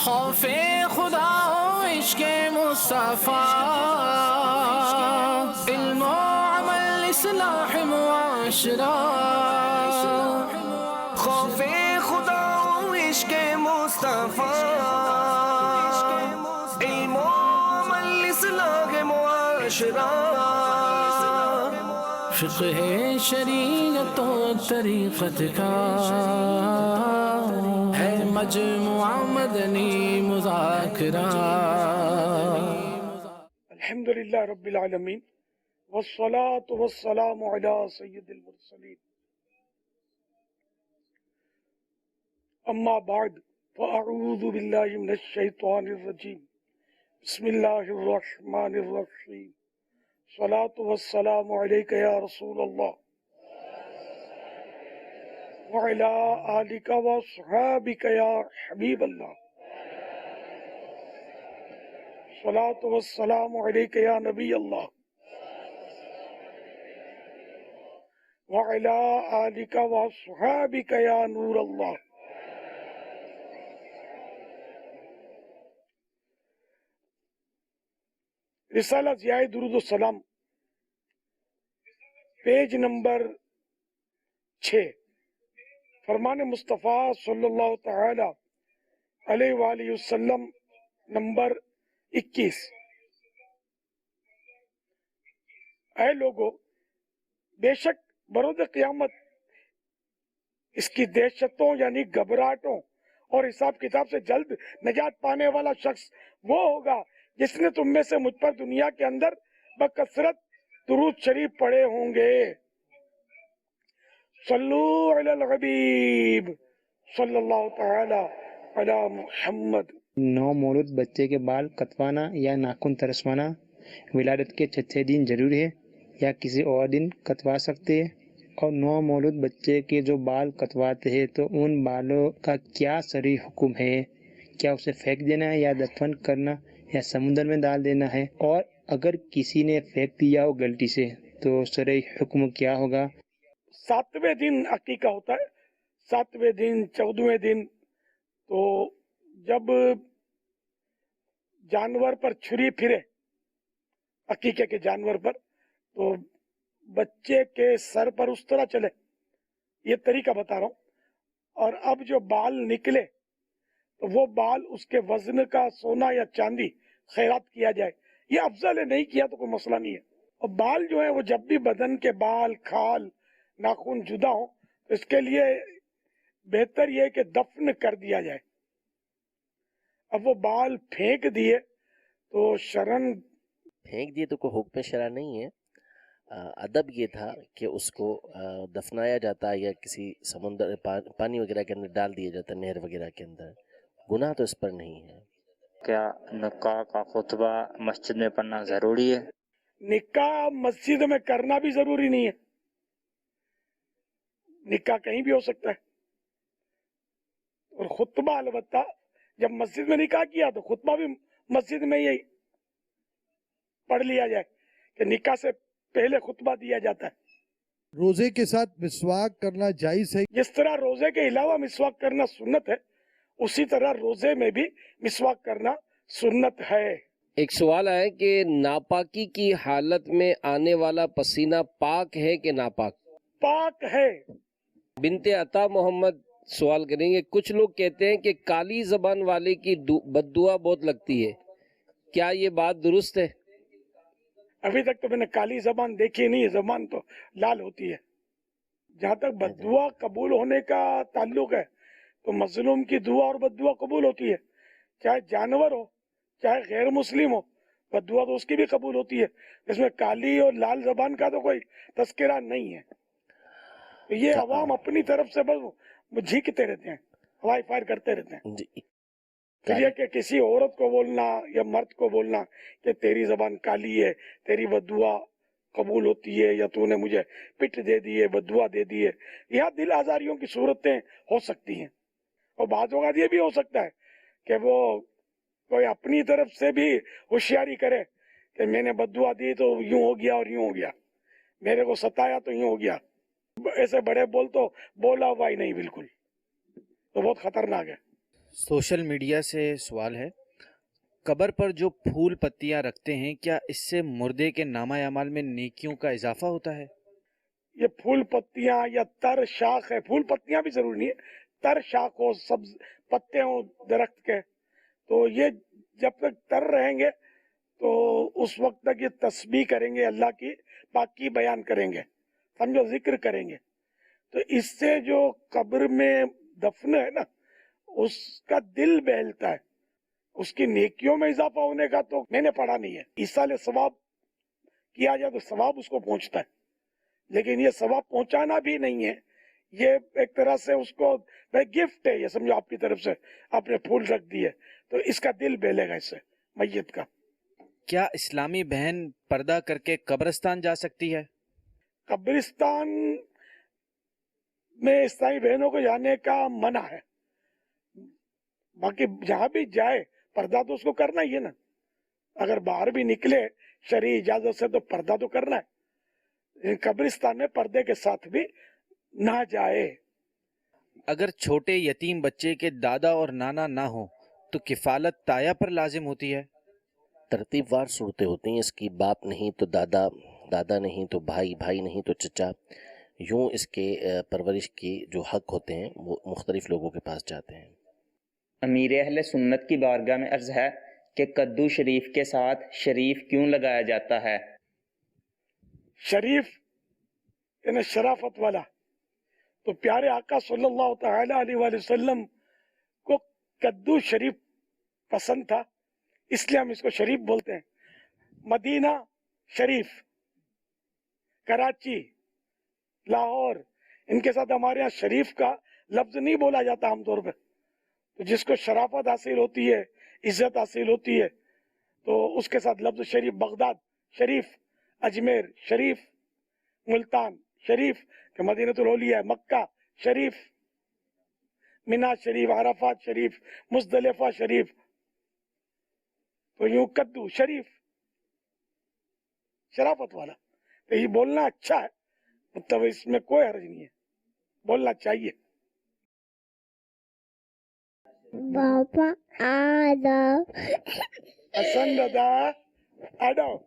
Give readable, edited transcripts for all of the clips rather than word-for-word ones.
خوف خدا و عشق مصطفیٰ، علم و عمل اصلاح معاشرہ. خوف خدا و عشق مصطفیٰ، علم و عمل اصلاح معاشرہ. فقہ شریعت و طریقت کا ہے مجموعہ مدنی مذاکرہ. الحمدللہ رب العالمین والصلاة والسلام علی سید المرسلین. اما بعد فاعوذ باللہ من الشیطان الرجیم. بسم اللہ الرحمن الرحیم. صلاة والسلام علیک یا رسول اللہ وعلی آلک واصحابک یا حبیب اللہ. صلاة والسلام علیک یا نبی اللہ وعلی آلک واصحابک یا نور اللہ. رسالہ ضیاء درود السلام پیج نمبر 6، فرمان مصطفیٰ صلی اللہ تعالی علیہ وآلہ وسلم نمبر 21. اے لوگو، بے شک برود قیامت اس کی دہشتوں یعنی گھبراہٹوں اور حساب کتاب سے جلد نجات پانے والا شخص وہ ہوگا جس نے تم میں سے مجھ پر دنیا کے اندر بکثرت درود شریف پڑھے ہوں گے. صلو علی الحبیب صلی اللہ تعالی علی محمد. نو مولود بچے کے بال کتوانا یا ناخن ترسوانا ولادت کے چھٹے دن ضروری ہے یا کسی اور دن کتوا سکتے ہیں؟ اور نو مولود بچے کے جو بال کتواتے ہیں تو ان بالوں کا کیا شرعی حکم ہے؟ کیا اسے پھینک دینا ہے یا دفن کرنا یا سمندر میں ڈال دینا ہے؟ اور اگر کسی نے پھینک دیا ہو غلطی سے تو شرعی حکم کیا ہوگا؟ 7ویں دن عقیقہ ہوتا ہے. 7ویں دن 14ویں دن تو جب جانور پر چھری پھرے، عقیقے کے جانور پر، تو بچے کے سر پر اس طرح چلے. یہ طریقہ بتا رہا ہوں. اور اب جو بال نکلے تو وہ بال اس کے وزن کا سونا یا چاندی خیرات کیا جائے. یہ افضل ہے، نہیں کیا تو کوئی مسئلہ نہیں ہے. اور بال جو ہے وہ جب بھی بدن کے بال، کھال، ناخن جدا ہو تو اس کے لیے بہتر یہ ہے کہ دفن کر دیا جائے. اب وہ بال پھینک دیے تو شرن پھینک دیے تو کوئی حکم شرع نہیں ہے. ادب یہ تھا کہ اس کو دفنایا جاتا یا کسی سمندر پانی وغیرہ کے اندر ڈال دیا جاتا، نہر وغیرہ کے اندر. گناہ تو اس پر نہیں ہے. کیا نکاح کا خطبہ مسجد میں پڑھنا ضروری ہے؟ نکاح مسجد میں کرنا بھی ضروری نہیں ہے. نکاح کہیں بھی ہو سکتا ہے. اور خطبہ البتہ جب مسجد میں نکاح کیا تو خطبہ بھی مسجد میں ہی پڑھ لیا جائے کہ نکاح سے پہلے خطبہ دیا جاتا ہے. روزے کے ساتھ مسواک کرنا جائز ہے؟ جس طرح روزے کے علاوہ مسواک کرنا سنت ہے، اسی طرح روزے میں بھی مسواک کرنا سنت ہے. ایک سوال ہے کہ ناپاکی کی حالت میں آنے والا پسینہ پاک ہے کہ ناپاک؟ پاک ہے. بنت عطا محمد سوال کریں گے، کچھ لوگ کہتے ہیں کہ کالی زبان والے کی بد دعا بہت لگتی ہے، کیا یہ بات درست ہے؟ ابھی تک تو میں نے کالی زبان دیکھی نہیں، زبان تو لال ہوتی ہے. جہاں تک بد دعا قبول ہونے کا تعلق ہے تو مظلوم کی دعا اور بد دعا قبول ہوتی ہے، چاہے جانور ہو چاہے غیر مسلم ہو، بد دعا تو اس کی بھی قبول ہوتی ہے. اس میں کالی اور لال زبان کا تو کوئی تذکرہ نہیں ہے. یہ عوام اپنی طرف سے بس جھینکتے رہتے ہیں، ہوائی فائر کرتے رہتے ہیں. پھر یہ کہ کسی عورت کو بولنا یا مرد کو بولنا کہ تیری زبان کالی ہے، تیری بد دعا قبول ہوتی ہے، یا تو نے مجھے پٹ دے دی ہے، بد دعا دے دی ہے، یہاں دل آزاریوں کی صورتیں ہو سکتی ہیں. اور بعض اوقات یہ بھی ہو سکتا ہے کہ وہ کوئی اپنی طرف سے بھی ہوشیاری کرے کہ میں نے بد دعا دی تو یوں ہو گیا اور یوں ہو گیا، میرے کو ستایا تو یوں ہو گیا. ایسے بڑے بول تو بولا ہوا ہی نہیں بالکل، تو بہت خطرناک ہے. सोशल मीडिया से सवाल है, कब्र पर जो फूल पत्तियां रखते हैं, क्या इससे मुर्दे के नामा अमाल में नेकियों का इजाफा होता है? ये फूल पत्तियां या तर शाख है, फूल पत्तियां भी जरूरी नहीं है, तर शाख हो, सब्ज पत्ते हो दरख्त के, तो ये जब तक तर रहेंगे तो उस वक्त तक ये तस्बीह करेंगे, अल्लाह की पाकी बयान करेंगे, समझो जिक्र करेंगे। तो इससे जो कब्र में दफन है ना, उसका दिल बहलता है, उसकी नेकियों में इजाफा होने का तो मैंने पढ़ा नहीं है। इसाले सवाब किया जाए तो सवाब उसको पहुंचता है, लेकिन ये सवाब पहुंचाना भी नहीं है, ये एक तरह से उसको गिफ्ट है, ये समझो आपकी तरफ से आपने फूल रख दिए तो इसका दिल बहलेगा इससे मैयत का। क्या इस्लामी बहन पर्दा करके कब्रिस्तान जा सकती है? कब्रिस्तान में इस्लामी बहनों को जाने का मना है, बाकी जहां भी जाए पर्दा तो उसको करना ही है ना। अगर बाहर भी निकले शरई इजाजत से तो पर्दा तो करना है, कब्रिस्तान में पर्दे के साथ भी ना जाए। अगर छोटे यतीम बच्चे के दादा और नाना ना हो तो किफालत ताया पर लाजिम होती है? तरतीबवार सूरतें होती हैं इसकी, बाप नहीं तो दादा, दादा नहीं तो भाई, भाई नहीं तो चचा, यूं इसके परवरिश की जो हक होते हैं वो मुख्तलिफ लोगों के पास जाते हैं। अमीर अहले सुन्नत की बारगाह में अर्ज है कि कद्दू शरीफ के साथ शरीफ क्यों लगाया जाता है? शरीफ यानी शराफत वाला, तो प्यारे आका सल्लल्लाहु तआला अलैहि वसल्लम को कद्दू शरीफ पसंद था, इसलिए हम इसको शरीफ बोलते हैं। मदीना शरीफ, कराची, लाहौर, इनके साथ हमारे यहाँ शरीफ का लफ्ज नहीं बोला जाता आमतौर पर। तो जिसको शराफत हासिल होती है, इज्जत हासिल होती है, तो उसके साथ लफ्ज शरीफ। बगदाद शरीफ, अजमेर शरीफ, मुल्तान शरीफ, मदीनतुल औलिया, मक्का शरीफ, मिना शरीफ, अराफात शरीफ, मुजदलिफा शरीफ, तो यूं कद्दू शरीफ शराफत वाला। तो ये बोलना अच्छा है, मतलब इसमें कोई हर्ज नहीं है, बोलना चाहिए। बाबा आदम हसन दादा आडो,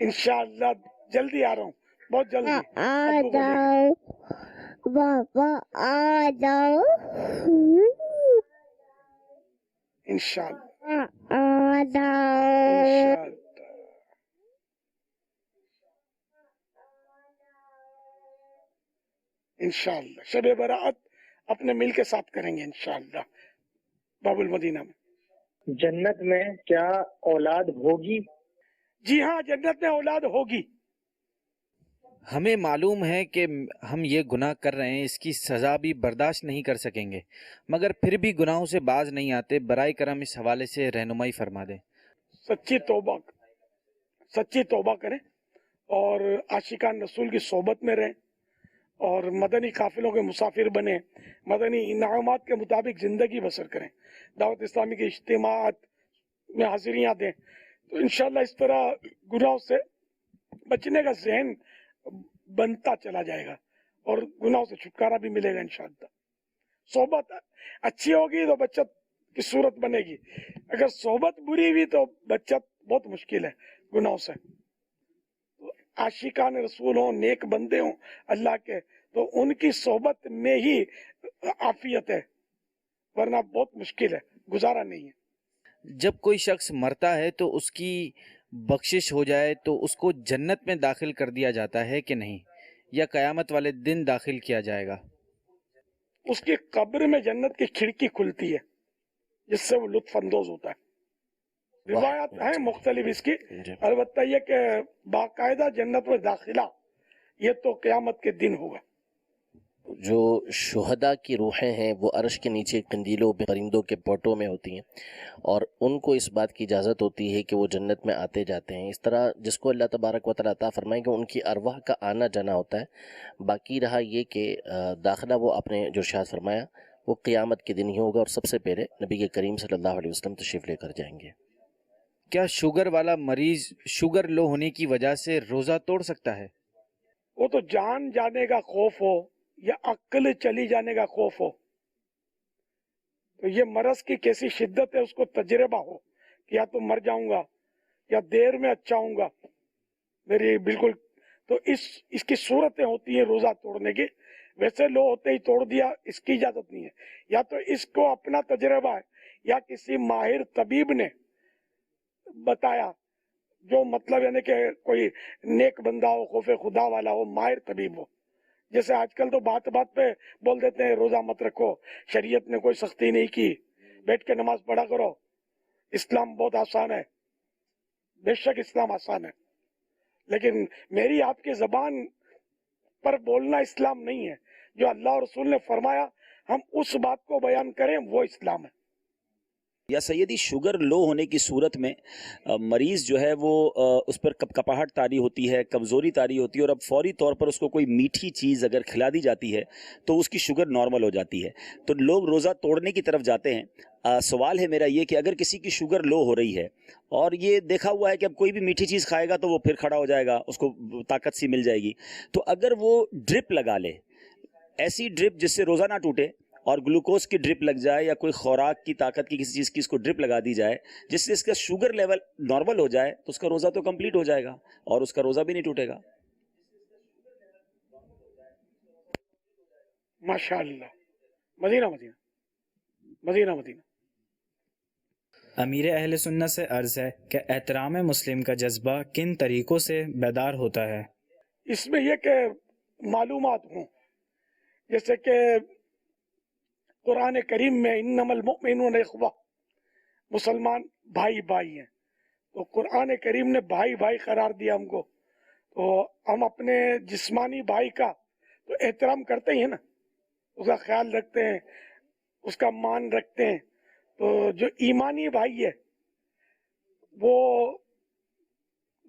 इंशाअल्लाह जल्दी आ रहा हूँ, बहुत जल्दी। आदम बाबा आदम इंशाअल्लाह आदम इंशाअल्लाह शबे बरात अपने मिल के साथ करेंगे इंशाअल्लाह बाबुल मदीना में। जन्नत में क्या औलाद होगी? जी हाँ, जन्नत में औलाद होगी। हमें मालूम है कि हम ये गुनाह कर रहे हैं, इसकी सज़ा भी बर्दाश्त नहीं कर सकेंगे, मगर फिर भी गुनाहों से बाज नहीं आते। बराए करम इस हवाले से रहनुमाई फरमा दें। सच्ची तौबा करें और आशिकान रसूल की सोबत में रहें और मदनी काफिलों के मुसाफिर बने, मदनी इनामात के मुताबिक ज़िंदगी बसर करें, दावत इस्लामी के इज्तिमात में हाजिरियाँ दें, तो इंशाअल्लाह इस तरह गुनाहों से बचने का ज़हन बनता चला जाएगा और गुनाहों से छुटकारा भी मिलेगा इंशाअल्लाह। सोबत अच्छी होगी तो बचत की सूरत बनेगी, अगर सोबत बुरी हुई तो बचत बहुत मुश्किल है गुनाहों से। तो आशिकान रसूल हो, नेक बंदे हों अल्लाह के, तो उनकी सोबत में ही आफियत है, वरना बहुत मुश्किल है, गुजारा नहीं है। जब कोई शख्स मरता है तो उसकी बख्शिश हो जाए तो उसको जन्नत में दाखिल कर दिया जाता है कि नहीं, या क़यामत वाले दिन दाखिल किया जाएगा? उसकी कब्र में जन्नत की खिड़की खुलती है जिससे वो लुत्फ अंदोज होता है। रिवायत है मुख्तलिफ इसकी, अलबत्ता ये कि बाकायदा जन्नत में दाखिला ये तो क़यामत के दिन होगा। जो शुहदा की रूहें हैं वो अर्श के नीचे कंदीलों में परिंदों के पोटों में होती हैं और उनको इस बात की इजाज़त होती है कि वो जन्नत में आते जाते हैं। इस तरह जिसको अल्लाह तबारक व तआला अता फरमाए कि उनकी अरवाह का आना जाना होता है। बाकी रहा ये कि दाखिला वो आपने जो इरशाद फरमाया वो क़यामत के दिन ही होगा और सबसे पहले नबी के करीम सल्लल्लाहु अलैहि वसल्लम तशरीफ़ लेकर जाएंगे। क्या शुगर वाला मरीज़ शुगर लो होने की वजह से रोज़ा तोड़ सकता है? वो तो जान जाने का खौफ हो या अक्ल चली जाने का खौफ हो, तो ये मरज की कैसी शिद्दत है उसको तजर्बा हो कि या तो मर जाऊंगा या देर में अच्छा होऊंगा मेरी बिल्कुल, तो इसकी सूरतें होती है रोजा तोड़ने की। वैसे लो होते ही तोड़ दिया, इसकी इजाजत नहीं है। या तो इसको अपना तजर्बा है या किसी माहिर तबीब ने बताया, जो मतलब यानी कि कोई नेक बंदा हो, खौफे खुदा वाला हो, माहिर तबीब हो। जैसे आजकल तो बात बात पे बोल देते हैं रोजा मत रखो, शरीयत ने कोई सख्ती नहीं की, बैठ के नमाज पढ़ा करो, इस्लाम बहुत आसान है। बेशक इस्लाम आसान है, लेकिन मेरी आपकी जबान पर बोलना इस्लाम नहीं है। जो अल्लाह और रसूल ने फरमाया हम उस बात को बयान करें, वो इस्लाम है। या सैयदी शुगर लो होने की सूरत में मरीज़ जो है वो उस पर कपकपाहट तारी होती है, कमज़ोरी तारी होती है, और अब फौरी तौर पर उसको कोई मीठी चीज़ अगर खिला दी जाती है तो उसकी शुगर नॉर्मल हो जाती है, तो लोग रोज़ा तोड़ने की तरफ जाते हैं। सवाल है मेरा ये कि अगर किसी की शुगर लो हो रही है और ये देखा हुआ है कि अब कोई भी मीठी चीज़ खाएगा तो वो फिर खड़ा हो जाएगा, उसको ताकत सी मिल जाएगी, तो अगर वो ड्रिप लगा ले, ऐसी ड्रिप जिससे रोज़ा ना टूटे, और ग्लूकोज की ड्रिप लग जाए या कोई खुराक की ताकत की किसी चीज़ की इसको ड्रिप लगा दी जाए जिससे इसका शुगर लेवल नॉर्मल हो जाए, तो उसका रोज़ा तो कंप्लीट हो जाएगा और उसका रोज़ा भी नहीं टूटेगा। माशाअल्लाह। Medina Medina Medina Medina. अमीर अहले सुन्नत से अर्ज़ है कि एहतराम मुस्लिम का जज्बा किन तरीक़ों से बेदार होता है? इसमें यह कि मालूमात हों, जैसे कि कुरान करीम में इन्नमल मुमिनून इख्वा, मुसलमान भाई भाई हैं, तो कुरान करीम ने भाई भाई करार दिया हमको, तो हम अपने जिस्मानी भाई का तो एहतराम करते ही है ना, उसका ख्याल रखते हैं, उसका मान रखते हैं। तो जो ईमानी भाई है वो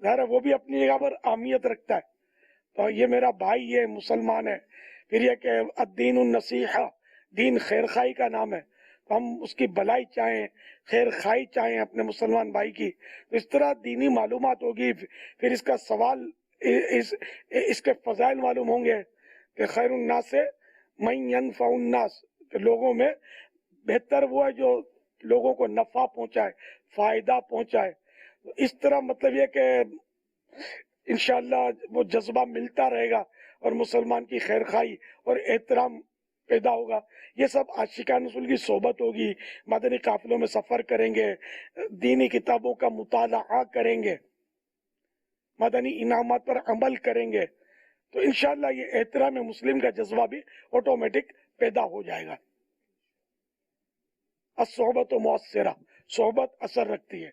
ज़ाहिर वो भी अपनी जगह पर अहमियत रखता है, तो ये मेरा भाई है, मुसलमान है। फिर यह कि अद्दीनुन नसीहा, दीन खैर खाई का नाम है, तो हम उसकी भलाई चाहें, खैर खाई चाहें अपने मुसलमान भाई की, तो इस तरह दीनी मालूमात होगी। फिर इसका सवाल इसके फजाइल मालूम होंगे कि खैरुन्नास से मन यनफउन्नास, कि लोगों में बेहतर वो है जो लोगों को नफा पहुंचाए, फायदा पहुंचाए। तो इस तरह मतलब ये कि इंशाअल्लाह वो जज्बा मिलता रहेगा और मुसलमान की खैर खाई और एहतराम पैदा होगा। ये सब आशिकान रसूल की सोबत होगी, मदनी काफिलों में सफर करेंगे, दीनी किताबों का मुताला करेंगे, मदनी इनामात पर अमल करेंगे, तो इंशाअल्लाह ये एहतराम मुस्लिम का जज्बा भी ऑटोमेटिक पैदा हो जाएगा। असोबत मुअस्सिरा, सोबत असर रखती है।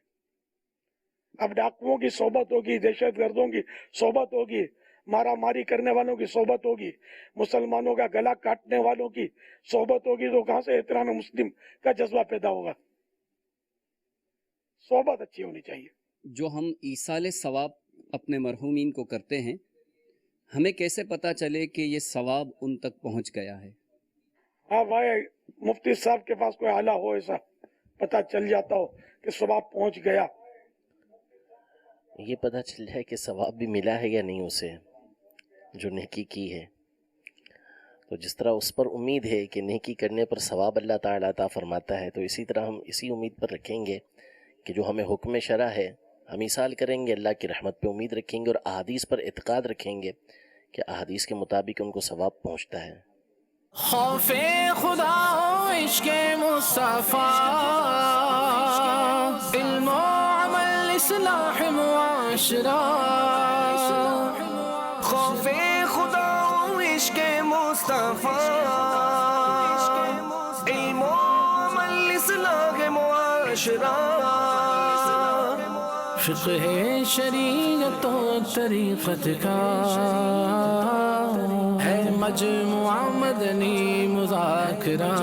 अब डाकुओं की सोबत होगी, दहशत गर्दों की सोबत होगी, मारा मारी करने वालों की सोबत होगी, मुसलमानों का गला काटने वालों की सोबत होगी, तो कहां से एहतराम मुस्लिम का जज्बा पैदा होगा? सोबत अच्छी होनी चाहिए। जो हम ईसाल सवाब अपने मरहूमीन को करते हैं, हमें कैसे पता चले कि ये सवाब उन तक पहुंच गया है? हाँ भाई, मुफ्ती साहब के पास कोई आला हो, ऐसा पता चल जाता हो कि सवाब पहुंच गया, ये पता चल जाए कि सवाब भी मिला है या नहीं उसे जो नेकी की है। तो जिस तरह उस पर उम्मीद है कि नेकी करने पर सवाब अल्लाह ताला अता फरमाता है, तो इसी तरह हम इसी उम्मीद पर रखेंगे कि जो हमें हुक्म शरा है हम ईसाल करेंगे, अल्लाह की रहमत पे उम्मीद रखेंगे और अहादीस पर इत्क़ाद रखेंगे कि अहादीस के मुताबिक उनको सवाब पहुँचता है। खौफे खुदा इश्क़े मुस्तफ़ा, इल्म अमल इस्लाह मुआशरा। खौफे खुदा इश्क़े मुस्तफ़ा, इल्म अमल इस्लाह मुआशरा। फ़िक़्ह शरीयत और तरीक़त का है मजमुआ मदनी मुज़ाकरा।